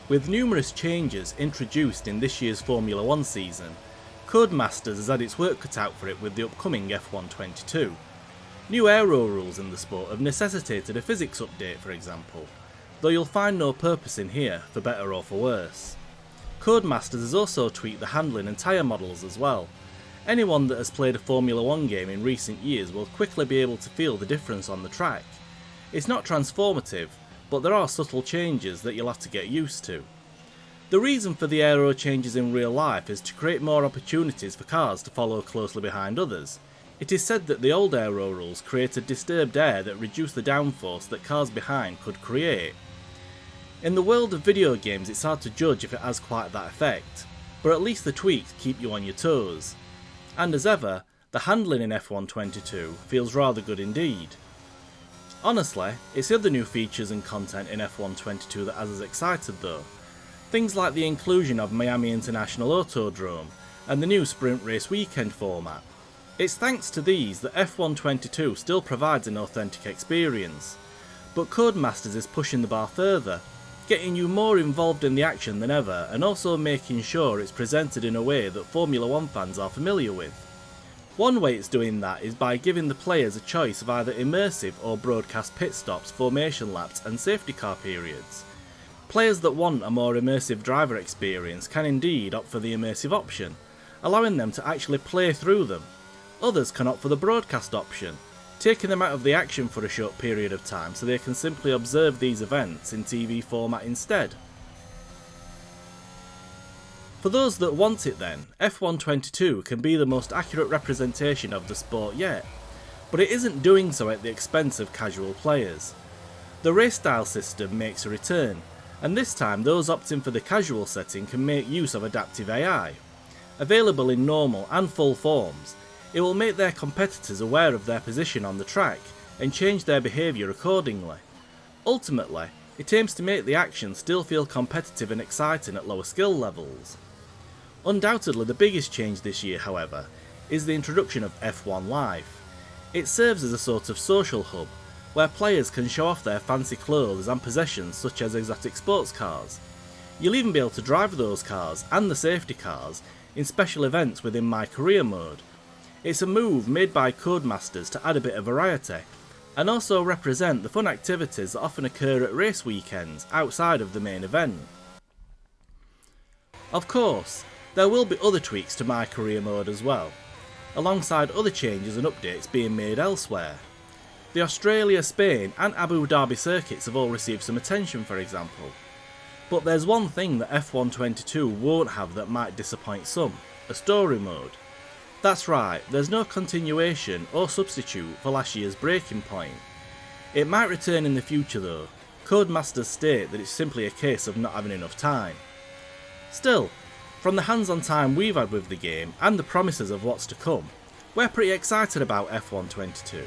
With numerous changes introduced in this year's Formula 1 season, Codemasters has had its work cut out for it with the upcoming F1 22. New aero rules in the sport have necessitated a physics update, for example, though you'll find no purpose in here, for better or for worse. Codemasters has also tweaked the handling and tyre models as well. Anyone that has played a Formula 1 game in recent years will quickly be able to feel the difference on the track. It's not transformative, but there are subtle changes that you'll have to get used to. The reason for the aero changes in real life is to create more opportunities for cars to follow closely behind others. It is said that the old aero rules created disturbed air that reduced the downforce that cars behind could create. In the world of video games, it's hard to judge if it has quite that effect, but at least the tweaks keep you on your toes. And as ever, the handling in F1 22 feels rather good indeed. Honestly, it's the other new features and content in F1 22 that has us excited though. Things like the inclusion of Miami International Autodrome and the new Sprint Race Weekend format. It's thanks to these that F1 22 still provides an authentic experience, but Codemasters is pushing the bar further, getting you more involved in the action than ever and also making sure it's presented in a way that Formula 1 fans are familiar with. One way it's doing that is by giving the players a choice of either immersive or broadcast pit stops, formation laps and safety car periods. Players that want a more immersive driver experience can indeed opt for the immersive option, allowing them to actually play through them. Others can opt for the broadcast option, taking them out of the action for a short period of time so they can simply observe these events in TV format instead. For those that want it then, F1 22 can be the most accurate representation of the sport yet, but it isn't doing so at the expense of casual players. The race style system makes a return, and this time those opting for the casual setting can make use of adaptive AI. Available in normal and full forms, it will make their competitors aware of their position on the track and change their behaviour accordingly. Ultimately, it aims to make the action still feel competitive and exciting at lower skill levels. Undoubtedly the biggest change this year, however, is the introduction of F1 Live. It serves as a sort of social hub, where players can show off their fancy clothes and possessions such as exotic sports cars. You'll even be able to drive those cars and the safety cars in special events within My Career mode. It's a move made by Codemasters to add a bit of variety, and also represent the fun activities that often occur at race weekends outside of the main event. Of course, there will be other tweaks to My Career mode as well, alongside other changes and updates being made elsewhere. The Australia, Spain and Abu Dhabi circuits have all received some attention, for example. But there's one thing that F1 22 won't have that might disappoint some: a story mode. That's right, there's no continuation or substitute for last year's Breaking Point. It might return in the future though. Codemasters state that it's simply a case of not having enough time. Still, from the hands-on time we've had with the game and the promises of what's to come, we're pretty excited about F1 22.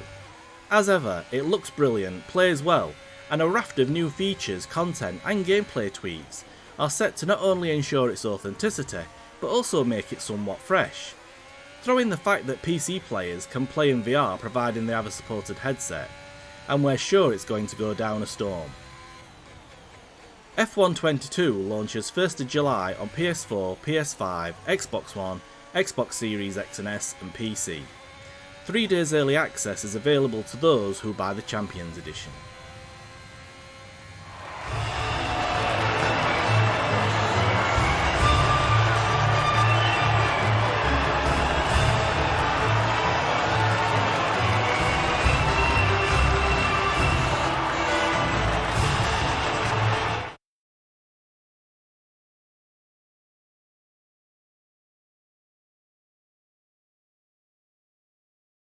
As ever, it looks brilliant, plays well, and a raft of new features, content and gameplay tweaks are set to not only ensure its authenticity, but also make it somewhat fresh. Throw in the fact that PC players can play in VR providing they have a supported headset, and we're sure it's going to go down a storm. F1 22 launches 1st of July on PS4, PS5, Xbox One, Xbox Series X and S and PC. 3 days early access is available to those who buy the Champions Edition.